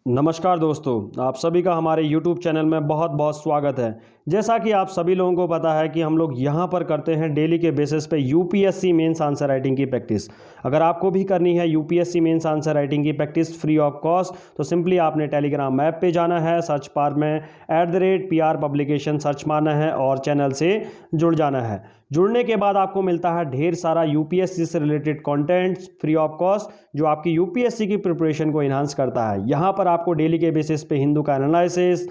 नमस्कार दोस्तों, आप सभी का हमारे YouTube चैनल में बहुत बहुत स्वागत है। जैसा कि आप सभी लोगों को पता है कि हम लोग यहाँ पर करते हैं डेली के बेसिस पे यूपीएससी मेंस आंसर राइटिंग की प्रैक्टिस। अगर आपको भी करनी है यूपीएससी मेंस आंसर राइटिंग की प्रैक्टिस फ्री ऑफ कॉस्ट, तो सिंपली आपने टेलीग्राम ऐप पे जाना है, सर्च बार में @PR पब्लिकेशन सर्च मारना है और चैनल से जुड़ जाना है। जुड़ने के बाद आपको मिलता है ढेर सारा यूपीएससी से related contents free of cost, जो आपकी यूपीएससी की प्रिपरेशन को इन्हांस करता है। यहाँ पर आपको डेली के बेसिस पे हिंदू का एनालिसिस,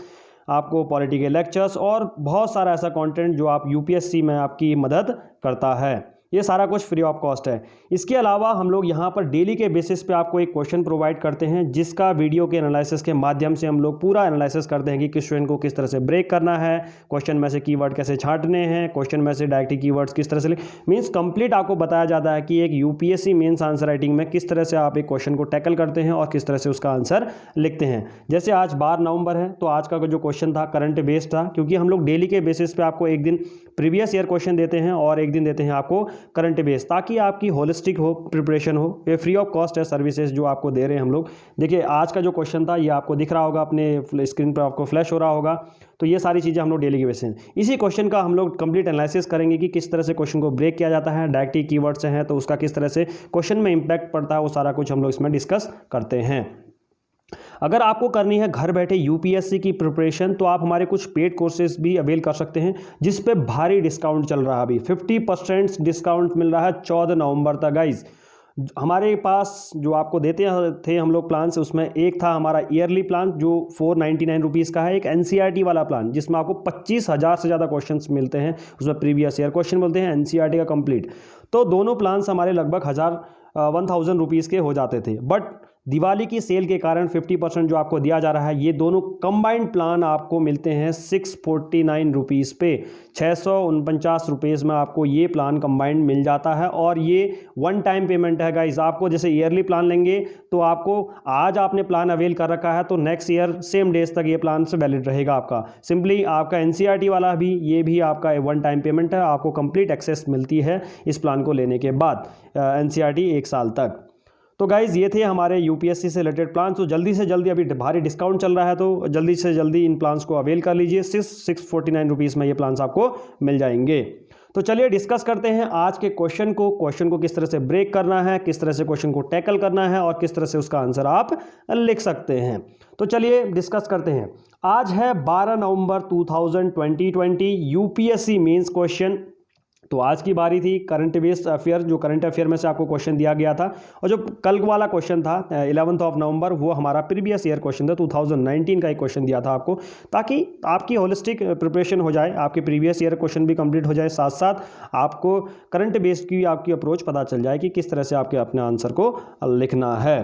आपको पॉलिटी के लेक्चर्स और बहुत सारा ऐसा कंटेंट जो आप यूपीएससी में आपकी मदद करता है। ये सारा कुछ फ्री ऑफ कॉस्ट है। इसके अलावा हम लोग यहाँ पर डेली के बेसिस पे आपको एक क्वेश्चन प्रोवाइड करते हैं, जिसका वीडियो के एनालिसिस के माध्यम से हम लोग पूरा एनालिसिस करते हैं कि क्वेश्चन को किस तरह से ब्रेक करना है, क्वेश्चन में से कीवर्ड कैसे छांटने हैं, क्वेश्चन में से डायरेक्ट कीवर्ड्स किस तरह से मीन्स कंप्लीट आपको बताया जाता है कि एक यूपीएससी मेंस आंसर राइटिंग में किस तरह से आप एक क्वेश्चन को टैकल करते हैं और किस तरह से उसका आंसर लिखते हैं। जैसे आज 12 नवंबर है, तो आज का जो क्वेश्चन था करंट बेस्ड था, क्योंकि हम लोग डेली के बेसिस पे आपको एक दिन प्रीवियस ईयर क्वेश्चन देते हैं और एक दिन देते हैं आपको करंट बेस्ड, ताकि आपकी होलिस्टिक हो प्रिपरेशन हो। ये फ्री ऑफ कॉस्ट है सर्विसेज जो आपको दे रहे हैं हम लोग। देखिए आज का जो क्वेश्चन था ये आपको दिख रहा होगा, अपने स्क्रीन पर आपको फ्लैश हो रहा होगा। तो ये सारी चीज़ें हम लोग डेली के बेसिस इसी क्वेश्चन का हम लोग कंप्लीट एनालिसिस करेंगे कि किस तरह से क्वेश्चन को ब्रेक किया जाता है, डायरेक्ट कीवर्ड से हैं तो उसका किस तरह से क्वेश्चन में इंपैक्ट पड़ता है, वो सारा कुछ हम लोग इसमें डिस्कस करते हैं। अगर आपको करनी है घर बैठे यूपीएससी की प्रिपरेशन, तो आप हमारे कुछ पेड कोर्सेज भी अवेल कर सकते हैं, जिस पे भारी डिस्काउंट चल रहा है। अभी 50% डिस्काउंट मिल रहा है 14 नवंबर तक। गाइज हमारे पास जो आपको देते थे हम लोग प्लान से, उसमें एक था हमारा ईयरली प्लान जो 499 रुपीज़ का है, एक एनसीईआरटी वाला प्लान जिसमें आपको 25,000 से ज़्यादा क्वेश्चंस मिलते हैं, उसमें प्रीवियस ईयर क्वेश्चन मिलते हैं, एनसीईआरटी का कंप्लीट। तो दोनों प्लान्स हमारे लगभग 1000 रुपीज़ के हो जाते थे, बट दिवाली की सेल के कारण 50% जो आपको दिया जा रहा है, ये दोनों कंबाइंड प्लान आपको मिलते हैं 649 रुपीज़ पे। 649 रुपीज़ में आपको ये प्लान कंबाइंड मिल जाता है, और ये वन टाइम पेमेंट है गाइज। आपको जैसे ईयरली प्लान लेंगे तो आपको आज आपने प्लान अवेल कर रखा है तो नेक्स्ट ईयर सेम डेज तक ये प्लान से वैलिड रहेगा आपका। सिंपली आपका एनसीईआरटी वाला भी, ये भी आपका वन टाइम पेमेंट है, आपको कंप्लीट एक्सेस मिलती है इस प्लान को लेने के बाद, एनसीईआरटी 1 साल तक। तो गाइज़ ये थे हमारे यूपीएससी से रिलेटेड प्लान। तो जल्दी से जल्दी, अभी भारी डिस्काउंट चल रहा है तो जल्दी से जल्दी इन प्लान्स को अवेल कर लीजिए। 649 रुपीज़ में ये प्लान्स आपको मिल जाएंगे। तो चलिए डिस्कस करते हैं आज के क्वेश्चन को किस तरह से ब्रेक करना है, किस तरह से क्वेश्चन को टैकल करना है और किस तरह से उसका आंसर आप लिख सकते हैं। तो चलिए डिस्कस करते हैं। आज है 12 नवंबर 2020, यूपीएससी मेंस क्वेश्चन। तो आज की बारी थी करंट बेस्ड अफेयर, जो करंट अफेयर में से आपको क्वेश्चन दिया गया था, और जो कल वाला क्वेश्चन था 11 नवंबर, वो हमारा प्रीवियस ईयर क्वेश्चन था, 2019 का एक क्वेश्चन दिया था आपको, ताकि आपकी होलिस्टिक प्रिपरेशन हो जाए, आपके प्रीवियस ईयर क्वेश्चन भी कंप्लीट हो जाए, साथ साथ आपको करंट बेस्ड की आपकी अप्रोच पता चल जाए कि किस तरह से आपके अपने आंसर को लिखना है।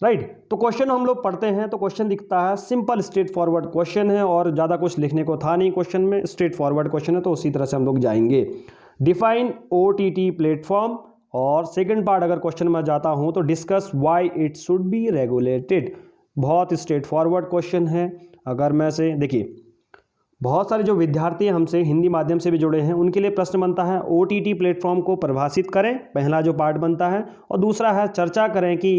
राइट तो क्वेश्चन हम लोग पढ़ते हैं। तो क्वेश्चन दिखता है सिंपल स्ट्रेट फॉरवर्ड क्वेश्चन है, और ज़्यादा कुछ लिखने को था नहीं क्वेश्चन में, स्ट्रेट फॉरवर्ड क्वेश्चन है, तो उसी तरह से हम लोग जाएंगे। डिफाइन ओटीटी प्लेटफॉर्म, और सेकंड पार्ट अगर क्वेश्चन में जाता हूं तो discuss why it should be regulated. बहुत स्ट्रेट फॉरवर्ड क्वेश्चन है। अगर मैं से देखिए, बहुत सारे जो विद्यार्थी हमसे हिंदी माध्यम से भी जुड़े हैं, उनके लिए प्रश्न बनता है ओटीटी प्लेटफॉर्म को परिभाषित करें, पहला जो पार्ट बनता है, और दूसरा है चर्चा करें कि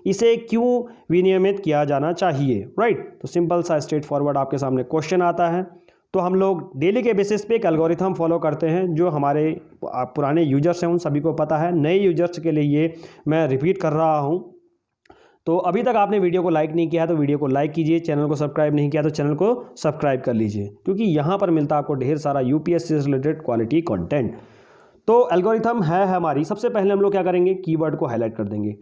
इसे क्यों विनियमित किया जाना चाहिए। राइट तो सिंपल सा स्ट्रेट फॉरवर्ड आपके सामने क्वेश्चन आता है। तो हम लोग डेली के बेसिस पे एक एल्गोरिथम फॉलो करते हैं, जो हमारे पुराने यूजर्स हैं उन सभी को पता है, नए यूजर्स के लिए ये मैं रिपीट कर रहा हूँ। तो अभी तक आपने वीडियो को लाइक नहीं किया है तो वीडियो को लाइक कीजिए, चैनल को सब्सक्राइब नहीं किया तो चैनल को सब्सक्राइब कर लीजिए, क्योंकि यहाँ पर मिलता है आपको ढेर सारा यूपीएससी से रिलेटेड क्वालिटी कंटेंट। तो एल्गोरिथम है हमारी, सबसे पहले हम लोग क्या करेंगे, कीवर्ड को हाईलाइट कर देंगे।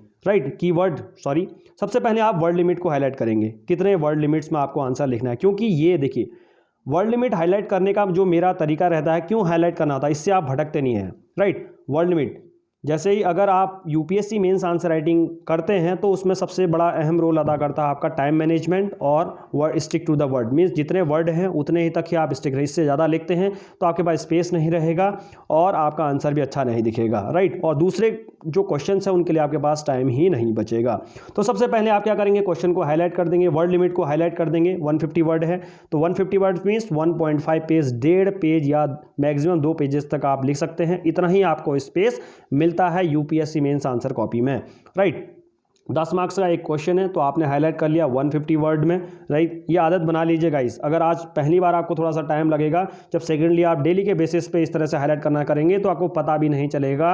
सबसे पहले आप वर्ड लिमिट को हाईलाइट करेंगे, कितने वर्ड लिमिट्स में आपको आंसर लिखना है, क्योंकि ये देखिए वर्ड लिमिट हाईलाइट करने का जो मेरा तरीका रहता है, क्यों हाईलाइट करना होता है, इससे आप भटकते नहीं हैं। राइट वर्ड लिमिट, जैसे ही अगर आप यूपीएससी मेंस आंसर राइटिंग करते हैं तो उसमें सबसे बड़ा अहम रोल अदा करता है आपका टाइम मैनेजमेंट और word stick to the word, means जितने वर्ड हैं उतने ही तक ही आप स्टिक रहे। इससे ज़्यादा लिखते हैं तो आपके पास स्पेस नहीं रहेगा और आपका आंसर भी अच्छा नहीं दिखेगा। राइट और दूसरे जो क्वेश्चन हैं उनके लिए आपके पास टाइम ही नहीं बचेगा। तो सबसे पहले आप क्या करेंगे, क्वेश्चन को हाईलाइट कर देंगे, वर्ड लिमिट को हाईलाइट कर देंगे। 150 वर्ड है तो 150 वर्ड मीन्स 1.5 पेज, 1.5 पेज या मैक्सिमम 2 पेजेस तक आप लिख सकते हैं। इतना ही आपको स्पेस मिलता है यूपीएससी मेंस आंसर कॉपी में। राइट 10 मार्क्स का एक क्वेश्चन है तो आपने हाईलाइट कर लिया 150 वर्ड में, राइट। ये आदत बना लीजिए गाइस। अगर आज पहली बार आपको थोड़ा सा टाइम लगेगा, जब सेकेंडली आप डेली के बेसिस पे इस तरह से हाईलाइट करना करेंगे तो आपको पता भी नहीं चलेगा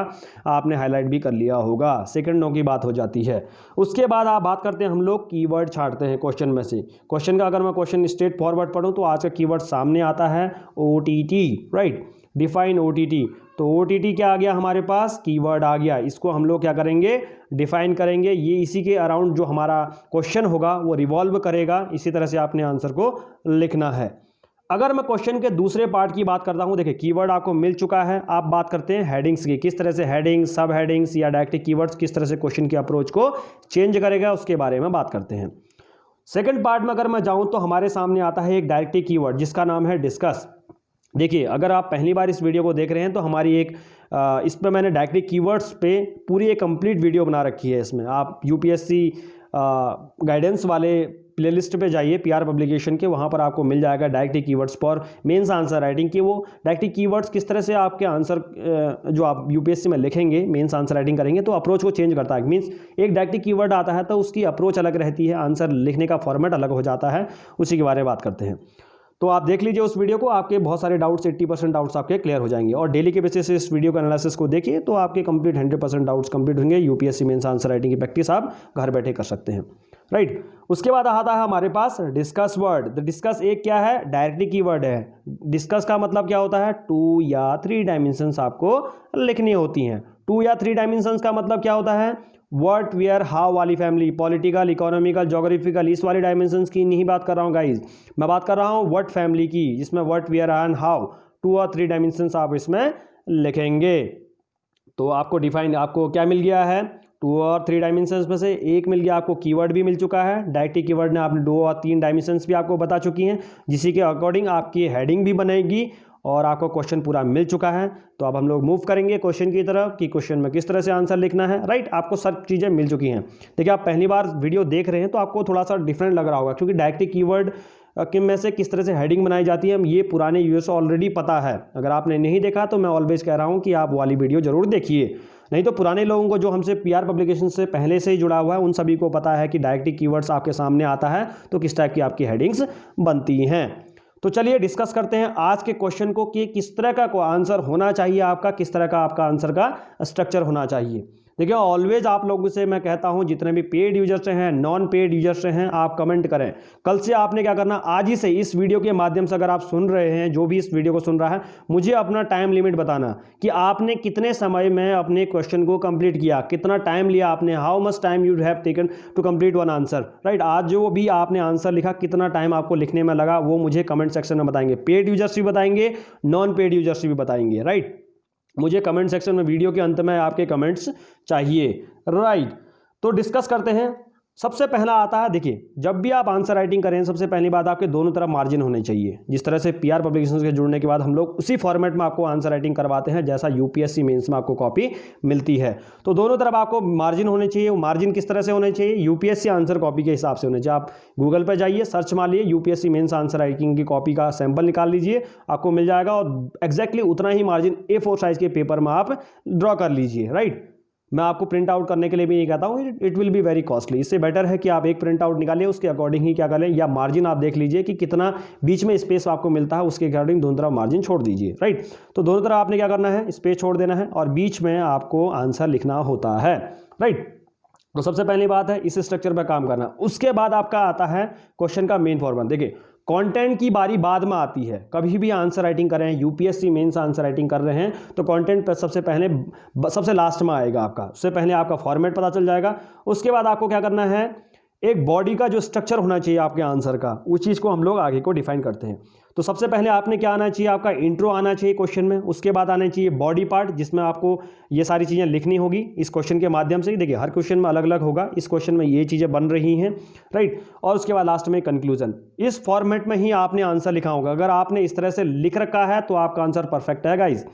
आपने हाईलाइट भी कर लिया होगा, सेकंडों की बात हो जाती है। उसके बाद आप बात करते हैं हम लोग कीवर्ड छांटते हैं क्वेश्चन में से। क्वेश्चन का अगर मैं क्वेश्चन स्ट्रेट फॉरवर्ड पढ़ूँ तो आज का कीवर्ड सामने आता है OTT, राइट। Define OTT। तो OTT क्या आ गया हमारे पास, कीवर्ड आ गया। इसको हम लोग क्या करेंगे, डिफाइन करेंगे। ये इसी के अराउंड जो हमारा क्वेश्चन होगा वो रिवॉल्व करेगा। इसी तरह से आपने आंसर को लिखना है। अगर मैं क्वेश्चन के दूसरे पार्ट की बात करता हूं, देखिए कीवर्ड आपको मिल चुका है, आप बात करते हैं हेडिंग्स की। किस तरह से हेडिंग्स, सब हेडिंग्स या डायरेक्ट कीवर्ड्स किस तरह से क्वेश्चन की अप्रोच को चेंज करेगा, उसके बारे में बात करते हैं। सेकंड पार्ट में अगर मैं जाऊं तो हमारे सामने आता है एक डायरेक्ट कीवर्ड जिसका नाम है डिस्कस। देखिए, अगर आप पहली बार इस वीडियो को देख रहे हैं तो हमारी एक इस पर मैंने डायरेक्टली कीवर्ड्स पे पूरी एक कंप्लीट वीडियो बना रखी है। इसमें आप यूपीएससी गाइडेंस वाले प्लेलिस्ट पे जाइए पीआर पब्लिकेशन के, वहाँ पर आपको मिल जाएगा directly keywords for mains answer writing के। वो डायरेक्टली कीवर्ड्स किस तरह से आपके आंसर जो आप यूपीएससी में लिखेंगे, मेंस आंसर राइटिंग करेंगे तो अप्रोच को चेंज करता है। मीन्स एक डायरेक्टली कीवर्ड आता है तो उसकी अप्रोच अलग रहती है, आंसर लिखने का फॉर्मेट अलग हो जाता है। उसी के बारे में बात करते हैं। तो आप देख लीजिए उस वीडियो को, आपके बहुत सारे डाउट्स 80% डाउट्स आपके क्लियर हो जाएंगे। और डेली के बेसिस से इस वीडियो का एनालिसिस को देखिए तो आपके कंप्लीट 100% डाउट्स कंप्लीट होंगे। यूपीएससी मेंस आंसर राइटिंग की प्रैक्टिस आप घर बैठे कर सकते हैं, राइट। उसके बाद आता है हमारे पास डिस्कस वर्ड। द डिस्कस एक क्या है, डायरेक्टली कीवर्ड है। डिस्कस का मतलब क्या होता है, 2 या 3 डायमेंशंस आपको लिखनी होती हैं। 2 या 3 डायमेंशंस का मतलब क्या होता है, व्हाट, वेयर, हाउ वाली फैमिली, पॉलिटिकल, इकोनॉमिकल, ज्योग्राफिकल, इस वाली डायमेंशंस की नहीं बात कर रहा हूँ गाइज। मैं बात कर रहा हूँ व्हाट फैमिली की, जिसमें व्हाट, वेयर एंड हाउ 2 और 3 डायमेंशंस आप इसमें लिखेंगे। तो आपको डिफाइन, आपको क्या मिल गया है, 2 और 3 डायमेंशंस में से एक मिल गया आपको, कीवर्ड भी मिल चुका है। डायरेक्टली कीवर्ड ने आपने 2 और 3 डायमेंशंस भी आपको बता चुकी हैं, जिसी के अकॉर्डिंग आपकी हेडिंग भी बनेगी और आपको क्वेश्चन पूरा मिल चुका है। तो अब हम लोग मूव करेंगे क्वेश्चन की तरफ कि क्वेश्चन में किस तरह से आंसर लिखना है, राइट। आपको सब चीज़ें मिल चुकी हैं। देखिए, आप पहली बार वीडियो देख रहे हैं तो आपको थोड़ा सा डिफरेंट लग रहा होगा, क्योंकि डायरेक्टली कीवर्ड के में से किस तरह से हेडिंग बनाई जाती है ये पुराने यूएस ऑलरेडी पता है। अगर आपने नहीं देखा तो मैं ऑलवेज कह रहा हूँ कि आप वाली वीडियो जरूर देखिए। नहीं तो पुराने लोगों को जो हमसे पीआर पब्लिकेशन से पहले से ही जुड़ा हुआ है उन सभी को पता है कि डायरेक्टली कीवर्ड्स आपके सामने आता है तो किस टाइप की आपकी हेडिंग्स बनती हैं। तो चलिए डिस्कस करते हैं आज के क्वेश्चन को कि किस तरह का आंसर होना चाहिए आपका, किस तरह का आपका आंसर का स्ट्रक्चर होना चाहिए। देखिए, ऑलवेज आप लोगों से मैं कहता हूं, जितने भी पेड यूजर्स हैं, नॉन पेड यूजर्स हैं, आप कमेंट करें। कल से आपने क्या करना, आज ही से इस वीडियो के माध्यम से अगर आप सुन रहे हैं, जो भी इस वीडियो को सुन रहा है, मुझे अपना टाइम लिमिट बताना कि आपने कितने समय में अपने क्वेश्चन को कंप्लीट किया, कितना टाइम लिया आपने, how much time you have taken to complete one answer, right. आज जो भी आपने आंसर लिखा, कितना टाइम आपको लिखने में लगा, वो मुझे कमेंट सेक्शन में बताएंगे। पेड यूजर्स भी बताएंगे, नॉन पेड यूजर्स भी बताएंगे, राइट। मुझे कमेंट सेक्शन में वीडियो के अंत में आपके कमेंट्स चाहिए, राइट। तो डिस्कस करते हैं। सबसे पहला आता है, देखिए, जब भी आप आंसर राइटिंग करें सबसे पहली बात आपके दोनों तरफ मार्जिन होने चाहिए। जिस तरह से पीआर पब्लिकेशन के जुड़ने के बाद हम लोग उसी फॉर्मेट में आपको आंसर राइटिंग करवाते हैं जैसा यूपीएससी मेंस में आपको कॉपी मिलती है। तो दोनों तरफ आपको मार्जिन होने चाहिए। वो मार्जिन किस तरह से होने चाहिए, यूपीएससी आंसर कॉपी के हिसाब से होने चाहिए। आप गूगल पर जाइए, सर्च मारिए यूपीएससी मेंस आंसर राइटिंग की कॉपी का सैंपल निकाल लीजिए, आपको मिल जाएगा। और एक्जैक्टली उतना ही मार्जिन A4 साइज के पेपर में आप ड्रॉ कर लीजिए, राइट। मैं आपको प्रिंट आउट करने के लिए भी नहीं कहता हूँ, it will be very costly. इससे बेटर है कि आप एक प्रिंट आउट निकालिए, उसके अकॉर्डिंग ही क्या करें, या मार्जिन आप देख लीजिए कि कितना बीच में स्पेस आपको मिलता है, उसके अकॉर्डिंग दोनों तरफ मार्जिन छोड़ दीजिए, राइट। तो दोनों तरफ आपने क्या करना है, स्पेस छोड़ देना है और बीच में आपको आंसर लिखना होता है, राइट। तो सबसे पहली बात है इस स्ट्रक्चर पर काम करना। उसके बाद आपका आता है क्वेश्चन का मेन फॉर्मेट। देखिए, कंटेंट की बारी बाद में आती है। कभी भी आंसर राइटिंग कर रहे हैं, यूपीएससी मेंस आंसर राइटिंग कर रहे हैं, तो कंटेंट पर सबसे लास्ट में आएगा आपका। उससे पहले आपका फॉर्मेट पता चल जाएगा। उसके बाद आपको क्या करना है, एक बॉडी का जो स्ट्रक्चर होना चाहिए आपके आंसर का, उस चीज़ को हम लोग आगे को डिफाइन करते हैं। तो सबसे पहले आपने क्या आना चाहिए, आपका इंट्रो आना चाहिए क्वेश्चन में। उसके बाद आना चाहिए बॉडी पार्ट, जिसमें आपको ये सारी चीज़ें लिखनी होगी इस क्वेश्चन के माध्यम से। देखिए, हर क्वेश्चन में अलग अलग होगा, इस क्वेश्चन में ये चीज़ें बन रही हैं, राइट। और उसके बाद लास्ट में कंक्लूजन। इस फॉर्मेट में ही आपने आंसर लिखा होगा। अगर आपने इस तरह से लिख रखा है तो आपका आंसर परफेक्ट है गाइज।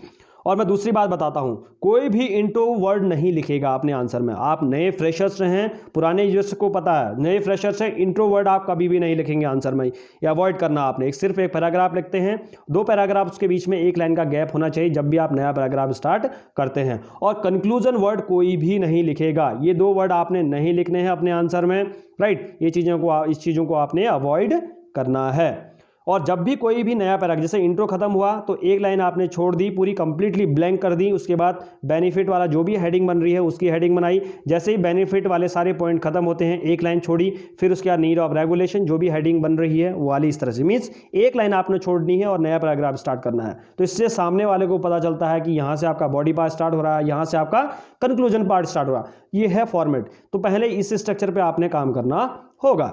और मैं दूसरी बात बताता हूं, कोई भी इंट्रो वर्ड नहीं लिखेगा अपने आंसर में। आप नए फ्रेशर्स हैं, पुराने यूजर्स को पता है, नए फ्रेशर्स हैं, इंट्रो वर्ड आप कभी भी नहीं लिखेंगे आंसर में, या अवॉइड करना आपने। सिर्फ एक पैराग्राफ लिखते हैं, 2 पैराग्राफ उसके बीच में 1 लाइन का गैप होना चाहिए जब भी आप नया पैराग्राफ स्टार्ट करते हैं। और कंक्लूजन वर्ड कोई भी नहीं लिखेगा, ये 2 वर्ड आपने नहीं लिखने हैं अपने आंसर में, राइट। इस चीज़ों को आपने अवॉइड करना है। और जब भी कोई भी नया पैराग्राफ, जैसे इंट्रो खत्म हुआ तो 1 लाइन आपने छोड़ दी, पूरी कंप्लीटली ब्लैंक कर दी, उसके बाद बेनिफिट वाला जो भी हेडिंग बन रही है उसकी हेडिंग बनाई। जैसे ही बेनिफिट वाले सारे पॉइंट खत्म होते हैं 1 लाइन छोड़ी, फिर उसके बाद नीड ऑफ रेगुलेशन जो भी हेडिंग बन रही है वो वाली, इस तरह से मीन्स 1 लाइन आपने छोड़नी है और नया पैराग्राफ स्टार्ट करना है। तो इससे सामने वाले को पता चलता है कि यहाँ से आपका बॉडी पार्ट स्टार्ट हो रहा है, यहाँ से आपका कंक्लूजन पार्ट स्टार्ट हो रहा है। ये है फॉर्मेट। तो पहले इस स्ट्रक्चर पर आपने काम करना होगा।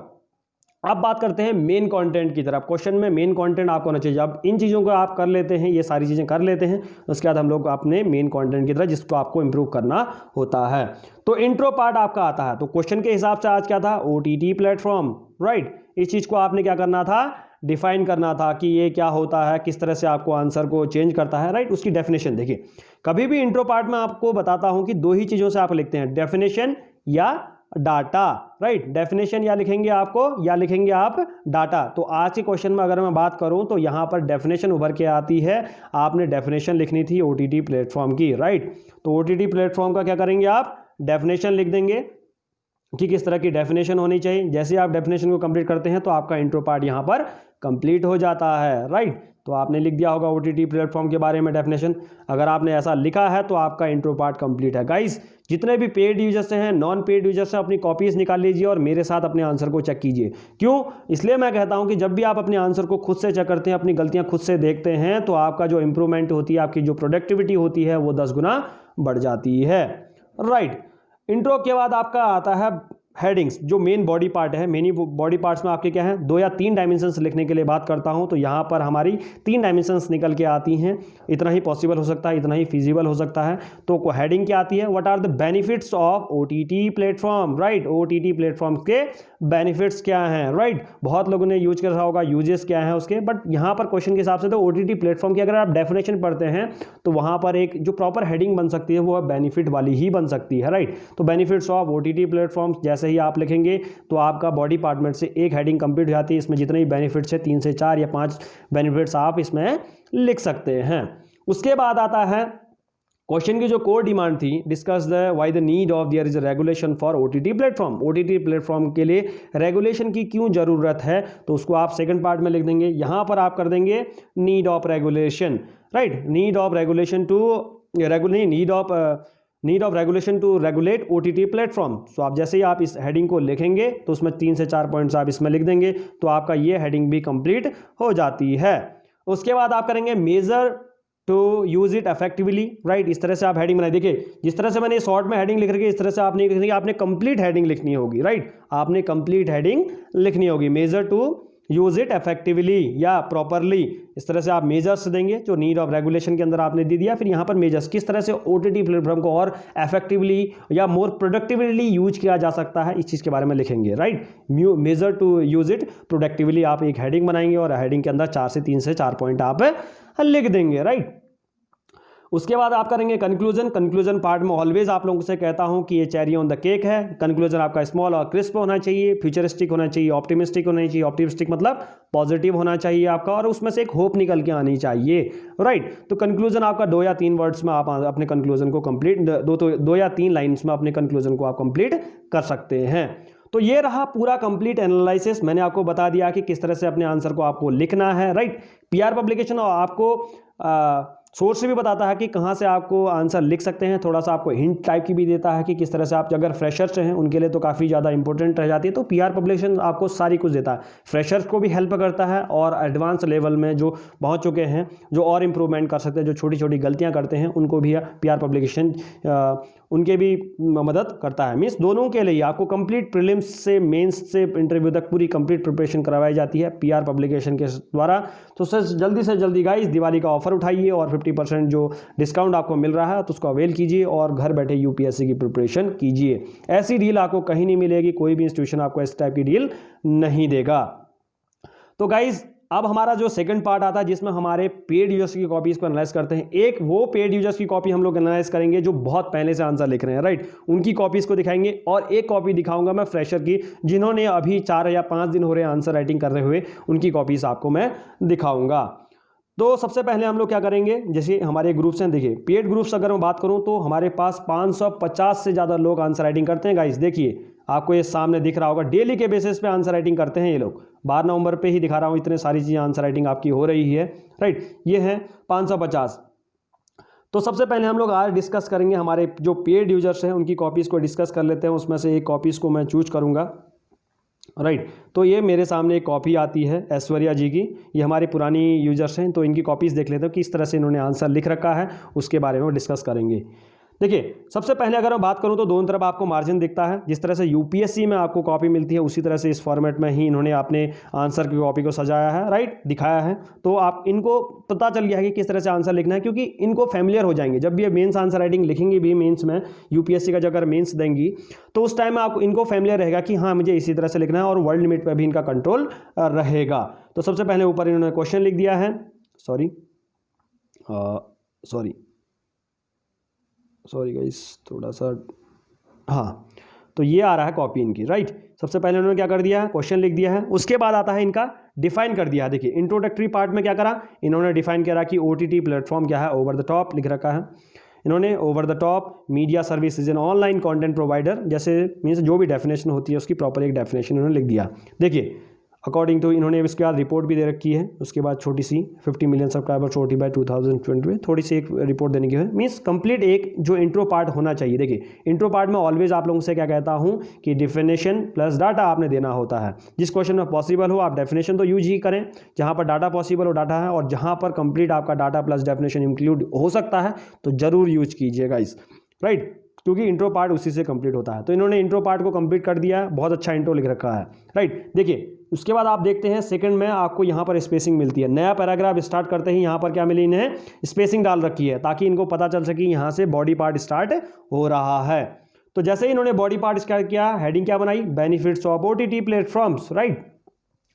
अब बात करते हैं मेन कंटेंट की तरफ। क्वेश्चन में मेन कंटेंट आपको होना चाहिए। अब इन चीज़ों को आप कर लेते हैं, ये सारी चीज़ें कर लेते हैं, उसके बाद हम लोग अपने मेन कंटेंट की तरफ, जिसको आपको इंप्रूव करना होता है। तो इंट्रो पार्ट आपका आता है। तो क्वेश्चन के हिसाब से आज क्या था, OTT प्लेटफॉर्म, राइट। इस चीज़ को आपने क्या करना था, डिफाइन करना था कि ये क्या होता है, किस तरह से आपको आंसर को चेंज करता है, राइट। उसकी डेफिनेशन देखिए, कभी भी इंट्रो पार्ट में आपको बताता हूं कि 2 ही चीज़ों से आप लिखते हैं, डेफिनेशन या डाटा, राइट। डेफिनेशन या लिखेंगे आपको, या लिखेंगे आप डाटा। तो आज के क्वेश्चन में अगर मैं बात करूं तो यहां पर डेफिनेशन उभर के आती है। आपने डेफिनेशन लिखनी थी OTT प्लेटफॉर्म की, राइट। तो OTT प्लेटफॉर्म का क्या करेंगे आप, डेफिनेशन लिख देंगे कि किस तरह की डेफिनेशन होनी चाहिए। जैसे आप डेफिनेशन को कंप्लीट करते हैं तो आपका इंट्रो पार्ट यहां पर कंप्लीट हो जाता है, राइट। तो आपने लिख दिया होगा OTT प्लेटफॉर्म के बारे में डेफिनेशन। अगर आपने ऐसा लिखा है तो आपका इंट्रो पार्ट कंप्लीट है। गाइस, जितने भी पेड यूजर्स हैं, नॉन पेड यूजर्स हैं, अपनी कॉपीज निकाल लीजिए और मेरे साथ अपने आंसर को चेक कीजिए। क्यों, इसलिए मैं कहता हूं कि जब भी आप अपने आंसर को खुद से चेक करते हैं, अपनी गलतियां खुद से देखते हैं, तो आपका जो इंप्रूवमेंट होती है, आपकी जो प्रोडक्टिविटी होती है, वो 10 गुना बढ़ जाती है, राइट। इंट्रो के बाद आपका आता है हेडिंग्स, जो मेन बॉडी पार्ट है। मेन बॉडी पार्ट्स में आपके क्या है, 2 या 3 डायमेंशंस लिखने के लिए बात करता हूं, तो यहां पर हमारी 3 डायमेंशंस निकल के आती हैं। इतना ही पॉसिबल हो सकता है, इतना ही फिजिबल हो सकता है। तो हेडिंग क्या आती है, what are the benefits of OTT platform, right. OTT platform के बेनिफिट्स क्या हैं, राइट। बहुत लोगों ने यूज करा होगा, यूजेस क्या है उसके, बट यहां पर क्वेश्चन के हिसाब से तो OTT प्लेटफॉर्म की अगर आप डेफिनेशन पढ़ते हैं तो वहां पर एक जो प्रॉपर हेडिंग बन सकती है वो बेनिफिट वाली ही बन सकती है, राइट। तो बेनिफिट्स ऑफ OTT प्लेटफॉर्म जैसे ही आप लिखेंगे तो आपका बॉडी पार्टमेंट से एक हेडिंग कंप्लीट हो जाती है। इसमें जितने भी बेनिफिट्स है, 3 से 4 या 5 बेनिफिट्स आप इसमें लिख सकते हैं। उसके बाद आता है क्वेश्चन की जो कोर डिमांड थी, discuss the why the need of their is a regulation for OTT platform. OTT platform के लिए रेगुलेशन की क्यों जरूरत है, तो उसको आप सेकंड पार्ट में लिख देंगे। यहां पर आप कर देंगे need of regulation, right. Need of regulation to need of regulation to regulate OTT platform. So आप जैसे ही आप इस हेडिंग को लिखेंगे तो उसमें 3 से 4 पॉइंट्स आप इसमें लिख देंगे, तो आपका ये हेडिंग भी कंप्लीट हो जाती है। उसके बाद आप करेंगे measure to use it effectively, right. इस तरह से आप हेडिंग बनाए। देखिए, जिस तरह से मैंने शॉर्ट में हेडिंग लिख रखी है, इस तरह से आपने लिखनी, आपने कंप्लीट हेडिंग लिखनी होगी, राइट। आपने कंप्लीट हेडिंग लिखनी होगी, measure to use it effectively या प्रॉपरली। इस तरह से आप मेजर्स देंगे जो नीड ऑफ रेगुलेशन के अंदर आपने दे दिया। फिर यहाँ पर मेजर्स, किस तरह से OTT प्लेटफॉर्म को और इफेक्टिवली या मोर प्रोडक्टिवली यूज किया जा सकता है, इस चीज़ के बारे में लिखेंगे, right. Measure to use it productively आप एक हेडिंग बनाएंगे और हेडिंग के अंदर 3 से 4 पॉइंट आप लिख देंगे, राइट। उसके बाद आप करेंगे कंक्लूजन। कंक्लूजन पार्ट में ऑलवेज आप लोगों से कहता हूं कि ये चेरी ऑन द केक है। कंक्लूजन आपका स्मॉल और क्रिस्प होना चाहिए, फ्यूचरिस्टिक होना चाहिए, ऑप्टिमिस्टिक होना चाहिए। ऑप्टिमिस्टिक मतलब पॉजिटिव होना चाहिए आपका, और उसमें से एक होप निकल के आनी चाहिए, राइट। तो कंक्लूजन आपका 2 या 3 वर्ड्स में आप अपने कंक्लूजन को कंप्लीट, 2 या 3 लाइन्स में अपने कंक्लूजन को आप कंप्लीट कर सकते हैं। तो ये रहा पूरा कंप्लीट एनालिसिस। मैंने आपको बता दिया कि किस तरह से अपने आंसर को आपको लिखना है, राइट। PR पब्लिकेशन आपको सोर्स से भी बताता है कि कहाँ से आपको आंसर लिख सकते हैं, थोड़ा सा आपको हिंट टाइप की भी देता है कि किस तरह से आप, अगर फ्रेशर्स हैं उनके लिए तो काफ़ी ज़्यादा इंपॉर्टेंट रह जाती है। तो PR पब्लिकेशन आपको सारी कुछ देता है, फ्रेशर्स को भी हेल्प करता है, और एडवांस लेवल में जो पहुँच चुके हैं, जो और इंप्रूवमेंट कर सकते हैं, जो छोटी छोटी गलतियाँ करते हैं, उनको भी PR पब्लिकेशन उनके भी मदद करता है। मीन्स दोनों के लिए आपको कंप्लीट प्रीलिम्स से मेंस से इंटरव्यू तक पूरी कंप्लीट प्रिपरेशन करवाई जाती है PR पब्लिकेशन के द्वारा। तो सर जल्दी से जल्दी गाइस दिवाली का ऑफर उठाइए और 50% जो डिस्काउंट आपको मिल रहा है तो उसको अवेल कीजिए और घर बैठे UPSC की प्रिपरेशन कीजिए। ऐसी डील आपको कहीं नहीं मिलेगी, कोई भी इंस्टीट्यूशन आपको इस टाइप की डील नहीं देगा। तो गाइज अब हमारा जो सेकंड पार्ट आता है जिसमें हमारे पेड यूजर्स की कॉपीज को एनालाइज करते हैं। एक वो पेड यूजर्स की कॉपी हम लोग एनालाइज करेंगे जो बहुत पहले से आंसर लिख रहे हैं, राइट, उनकी कॉपीज को दिखाएंगे, और एक कॉपी दिखाऊंगा मैं फ्रेशर की, जिन्होंने अभी 4 या 5 दिन हो रहे हैं आंसर राइटिंग कर रहे हुए, उनकी कॉपीज आपको मैं दिखाऊंगा। तो सबसे पहले हम लोग क्या करेंगे, जैसे हमारे ग्रुप्स हैं, देखिए पेड ग्रुप्स अगर मैं बात करूं तो हमारे पास 550 से ज़्यादा लोग आंसर राइटिंग करते हैं गाइस। देखिए आपको ये सामने दिख रहा होगा, डेली के बेसिस पे आंसर राइटिंग करते हैं ये लोग। 12 नवंबर पे ही दिखा रहा हूँ, इतने सारी चीज़ें आंसर राइटिंग आपकी हो रही है, राइट, ये है 550। तो सबसे पहले हम लोग आज डिस्कस करेंगे हमारे जो पेड यूजर्स हैं उनकी कॉपीज़ को डिस्कस कर लेते हैं। उसमें से एक कॉपीज़ को मैं चूज करूँगा, राइट। तो ये मेरे सामने एक कॉपी आती है ऐश्वर्या जी की, ये हमारी पुरानी यूजर्स हैं। तो इनकी कॉपीज़ देख लेते हो किस तरह से इन्होंने आंसर लिख रखा है, उसके बारे में डिस्कस करेंगे। देखिए सबसे पहले अगर मैं बात करूं तो दोनों तरफ आपको मार्जिन दिखता है। जिस तरह से यूपीएससी में आपको कॉपी मिलती है उसी तरह से इस फॉर्मेट में ही इन्होंने अपने आंसर की कॉपी को सजाया है, राइट, दिखाया है। तो आप इनको पता चल गया है कि किस तरह से आंसर लिखना है, क्योंकि इनको फैमिलियर हो जाएंगे। जब भी ये मेंस आंसर राइटिंग लिखेंगे भी मेंस में, यूपीएससी का जब अगर मेंस देंगी तो उस टाइम में आपको इनको फैमिलियर रहेगा कि हाँ मुझे इसी तरह से लिखना है, और वर्ड लिमिट पर भी इनका कंट्रोल रहेगा। तो सबसे पहले ऊपर इन्होंने क्वेश्चन लिख दिया है, सॉरी गाइस, थोड़ा सा, हाँ, तो ये आ रहा है कॉपी इनकी, राइट। सबसे पहले उन्होंने क्या कर दिया है, क्वेश्चन लिख दिया है। उसके बाद आता है इनका डिफाइन कर दिया है। देखिए इंट्रोडक्टरी पार्ट में क्या करा, इन्होंने डिफाइन करा कि ओटीटी प्लेटफॉर्म क्या है, ओवर द टॉप लिख रखा है इन्होंने। Over the top media service is an online content provider, जैसे मीन्स जो भी डेफिनेशन होती है उसकी प्रॉपर एक डेफिनेशन इन्होंने लिख दिया। देखिए अकॉर्डिंग टू इन्होंने इसके बाद रिपोर्ट भी दे रखी है। उसके बाद छोटी सी 50 मिलियन सब्सक्राइबर 40 बाय 2020 में थोड़ी सी एक रिपोर्ट देने की है। मीन्स कंप्लीट एक जो इंट्रो पार्ट होना चाहिए। देखिए इंट्रो पार्ट में ऑलवेज आप लोगों से क्या कहता हूं कि डिफिनेशन प्लस डाटा आपने देना होता है। जिस क्वेश्चन में पॉसिबल हो आप डेफिनेशन तो यूज ही करें, जहां पर डाटा पॉसिबल हो डाटा है, और जहां पर कंप्लीट आपका डाटा प्लस डेफिनेशन इंक्लूड हो सकता है तो जरूर यूज कीजिएगा इस, राइट, क्योंकि इंट्रो पार्ट उसी से कंप्लीट होता है। तो इन्होंने इंट्रो पार्ट को कंप्लीट कर दिया है, बहुत अच्छा इंट्रो लिख रखा है, राइट। देखिए उसके बाद आप देखते हैं सेकंड में आपको यहाँ पर स्पेसिंग मिलती है। नया पैराग्राफ स्टार्ट करते ही यहाँ पर क्या मिली, इन्हें स्पेसिंग डाल रखी है ताकि इनको पता चल सके यहाँ से बॉडी पार्ट स्टार्ट हो रहा है। तो जैसे ही इन्होंने बॉडी पार्ट स्टार्ट किया, हेडिंग क्या बनाई, benefits of OTT platforms, right.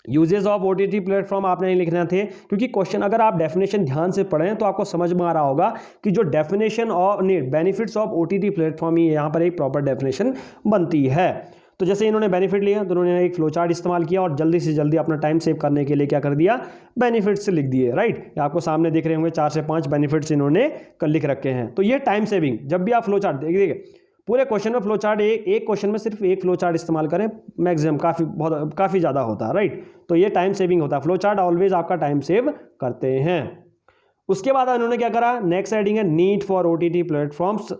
Uses of OTT platform आपने नहीं लिखना थे, क्योंकि क्वेश्चन अगर आप डेफिनेशन ध्यान से पढ़ें तो आपको समझ में आ रहा होगा कि जो definition of benefits of OTT platform ही यहाँ पर एक प्रॉपर डेफिनेशन बनती है। तो जैसे इन्होंने बेनिफिट लिया तो उन्होंने एक फ्लो चार्ट इस्तेमाल किया और जल्दी से जल्दी अपना टाइम सेव करने के लिए क्या कर दिया, बेनिफिट्स लिख दिए, राइट। आपको सामने दिख रहे होंगे 4 से 5 बेनिफिट्स इन्होंने लिख रखे हैं। तो ये टाइम सेविंग, जब भी आप फ्लो चार्ट देखिए पूरे क्वेश्चन में फ्लो चार्ट एक क्वेश्चन में सिर्फ एक फ्लो चार्ट इस्तेमाल करें, मैक्सिमम काफ़ी ज़्यादा होता है, राइट। तो ये टाइम सेविंग होता है, फ्लो चार्ट ऑलवेज आपका टाइम सेव करते हैं। उसके बाद इन्होंने क्या करा, नेक्स्ट हेडिंग है need for OTT platforms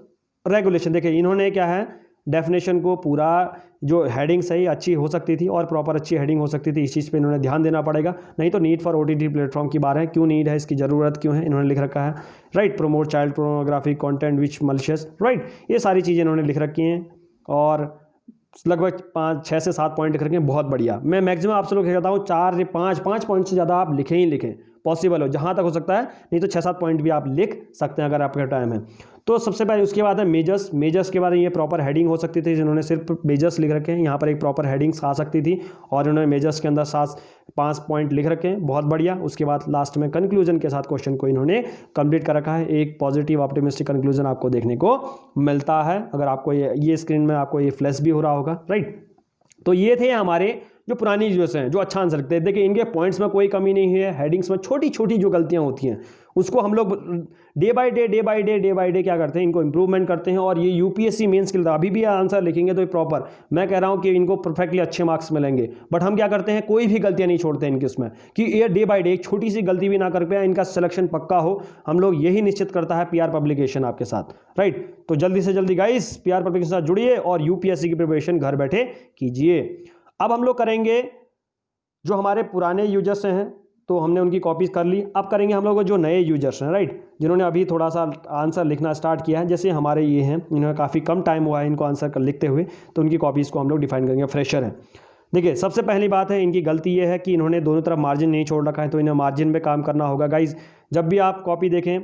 regulation. देखिए इन्होंने क्या है, डेफिनेशन को पूरा जो हेडिंग सही अच्छी हो सकती थी और प्रॉपर अच्छी हेडिंग हो सकती थी, इस चीज़ पे इन्होंने ध्यान देना पड़ेगा। नहीं तो नीड फॉर ओटीटी प्लेटफॉर्म की बात है, क्यों नीड है, इसकी ज़रूरत क्यों है, इन्होंने लिख रखा है, right. Promote child pornography content which malicious, right, ये सारी चीज़ें इन्होंने लिख रखी हैं और लगभग 6 से 7 पॉइंट लिख रखे हैं, बहुत बढ़िया। मैं मैक्सिमम आपसे लोग कहता हूँ 4 से 5 पॉइंट से ज़्यादा आप लिखें ही लिखें, पॉसिबल हो जहाँ तक हो सकता है, नहीं तो 6-7 पॉइंट भी आप लिख सकते हैं अगर आपका टाइम है तो। सबसे पहले उसके बाद है मेजर्स के बाद ये प्रॉपर हेडिंग हो सकती थी, इन्होंने सिर्फ मेजर्स लिख रखे हैं। यहाँ पर एक प्रॉपर हेडिंग्स आ सकती थी और इन्होंने मेजर्स के अंदर 5 पॉइंट लिख रखे हैं, बहुत बढ़िया। उसके बाद लास्ट में कंक्लूजन के साथ क्वेश्चन को इन्होंने कंप्लीट कर रखा है। एक पॉजिटिव ऑप्टिमिस्टिक कंक्लूजन आपको देखने को मिलता है। अगर आपको ये स्क्रीन में आपको ये फ्लैश भी हो रहा होगा, राइट। तो ये थे हमारे जो पुरानी यूजर्स हैं जो अच्छा आंसर लिखते हैं। देखिए इनके पॉइंट्स में कोई कमी नहीं है, हेडिंग्स में छोटी छोटी जो गलतियां होती हैं उसको हम लोग डे बाय डे क्या करते हैं, इनको इंप्रूवमेंट करते हैं। और ये यूपीएससी मेंस के लिए अभी भी आंसर लिखेंगे तो प्रॉपर, मैं कह रहा हूं कि इनको परफेक्टली अच्छे मार्क्स मिलेंगे। बट हम क्या करते हैं, कोई भी गलतियां नहीं छोड़ते हैं इनके उसमें, कि ये डे बाय डे एक छोटी सी गलती भी ना कर पाए, इनका सिलेक्शन पक्का हो। हम लोग यही निश्चित करता है पीआर पब्लिकेशन आपके साथ, राइट। तो जल्दी से जल्दी गाइस पीआर पब्लिकेशन के साथ जुड़िए और यूपीएससी की प्रिपरेशन घर बैठे कीजिए। अब हम लोग करेंगे जो हमारे पुराने यूजर्स हैं तो हमने उनकी कॉपीज़ कर ली। अब करेंगे हम लोग जो नए यूजर्स हैं, राइट, जिन्होंने अभी थोड़ा सा आंसर लिखना स्टार्ट किया है। जैसे हमारे ये हैं, इन्होंने काफ़ी कम टाइम हुआ है इनको आंसर लिखते हुए, तो उनकी कॉपीज़ को हम लोग डिफाइन करेंगे। फ्रेशर है, देखिए सबसे पहली बात है इनकी गलती ये है कि इन्होंने दोनों तरफ मार्जिन नहीं छोड़ रखा है, तो इन्हें मार्जिन पे काम करना होगा गाइज। जब भी आप कॉपी देखें,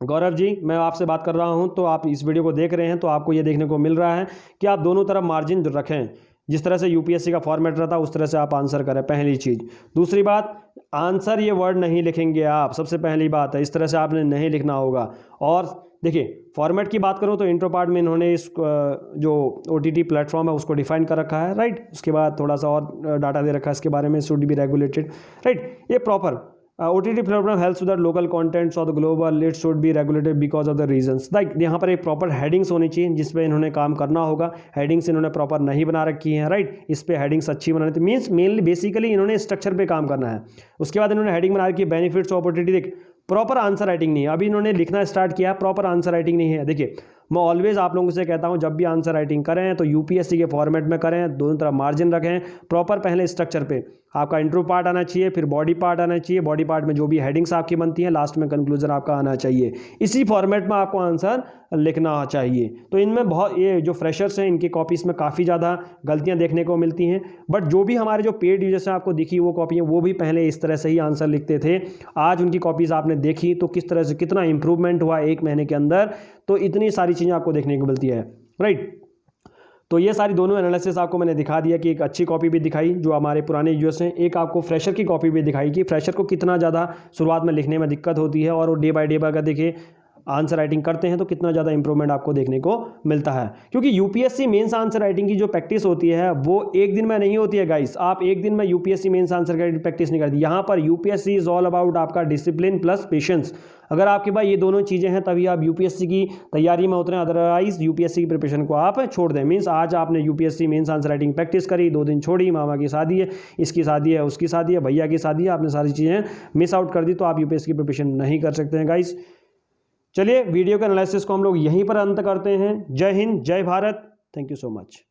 गौरव जी मैं आपसे बात कर रहा हूं तो आप इस वीडियो को देख रहे हैं तो आपको ये देखने को मिल रहा है कि आप दोनों तरफ मार्जिन रखें। जिस तरह से यूपीएससी का फॉर्मेट रहता है उस तरह से आप आंसर करें, पहली चीज़। दूसरी बात, आंसर ये वर्ड नहीं लिखेंगे आप, सबसे पहली बात है, इस तरह से आपने नहीं लिखना होगा। और देखिए फॉर्मेट की बात करूँ तो इंट्रो पार्ट में इन्होंने इस जो OTT प्लेटफॉर्म है उसको डिफाइन कर रखा है, राइट। उसके बाद थोड़ा सा और डाटा दे रखा है इसके बारे में, शुड बी रेगुलेटेड, राइट। ये proper OTT platform helps with local contents और the global, it should be regulated because of the reasons, like यहाँ पर एक प्रॉपर हेडिंग्स होनी चाहिए जिस पे इन्होंने काम करना होगा। हेडिंग्स इन्होंने प्रॉपर नहीं बना रखी हैं, राइट। इस पे हेडिंग्स अच्छी बनानी थी, मीन्स मेनली बेसिकली इन्होंने स्ट्रक्चर पे काम करना है। उसके बाद इन्होंने हेडिंग बना रखी है बेनिफिट्स ऑफ OTT, देख प्रॉपर आंसर राइटिंग नहीं है, अभी इन्होंने लिखना स्टार्ट किया, प्रॉपर आंसर राइटिंग नहीं है। देखिए मैं ऑलवेज आप लोगों से कहता हूं जब भी आंसर राइटिंग करें तो यूपीएससी के फॉर्मेट में करें, दोनों तरफ मार्जिन रखें, प्रॉपर पहले स्ट्रक्चर पे आपका इंट्रो पार्ट आना चाहिए, फिर बॉडी पार्ट आना चाहिए, बॉडी पार्ट में जो भी हेडिंग्स आपकी बनती हैं, लास्ट में कंक्लूजन आपका आना चाहिए। इसी फॉर्मेट में आपको आंसर लिखना चाहिए। तो इनमें बहुत, ये जो फ्रेशर्स हैं इनकी कॉपीज़ में काफ़ी ज़्यादा गलतियां देखने को मिलती हैं, बट जो भी हमारे जो पेड यूजर्स हैं आपको दिखी वो कॉपी है, वो भी पहले इस तरह से ही आंसर लिखते थे। आज उनकी कॉपीज़ आपने देखी तो किस तरह से कितना इंप्रूवमेंट हुआ 1 महीने के अंदर, तो इतनी सारी चीज़ें आपको देखने को मिलती है, राइट। तो ये सारी दोनों एनालिसिस आपको मैंने दिखा दिया कि एक अच्छी कॉपी भी दिखाई जो हमारे पुराने यूजर्स हैं, एक आपको फ्रेशर की कॉपी भी दिखाई कि फ्रेशर को कितना ज़्यादा शुरुआत में लिखने में दिक्कत होती है, और वो डे बाय डे अगर देखिए आंसर राइटिंग करते हैं तो कितना ज़्यादा इंप्रूवमेंट आपको देखने को मिलता है। क्योंकि यूपीएससी मेंस आंसर राइटिंग की जो प्रैक्टिस होती है वो एक दिन में नहीं होती है गाइस। आप एक दिन में UPSC mains answer writing practice नहीं करती। यहाँ पर यूपीएससी इज ऑल अबाउट आपका डिसिप्लिन प्लस पेशेंस। अगर आपके पास ये दोनों चीज़ें हैं तभी आप यूपीएससी की तैयारी में उतरें, अदरवाइज यूपीएससी की प्रिपरेशन को आप छोड़ दें। मीन्स आज आपने UPSC mains answer writing practice करी, 2 दिन छोड़ी, मामा की शादी है, इसकी शादी है, उसकी शादी है, भैया की शादी है, आपने सारी चीज़ें मिस आउट कर दी, तो आप यूपीएससी की प्रिपरेशन नहीं कर सकते हैं गाइस। चलिए वीडियो के एनालिसिस को हम लोग यहीं पर अंत करते हैं। जय हिंद, जय Bharat, thank you so much.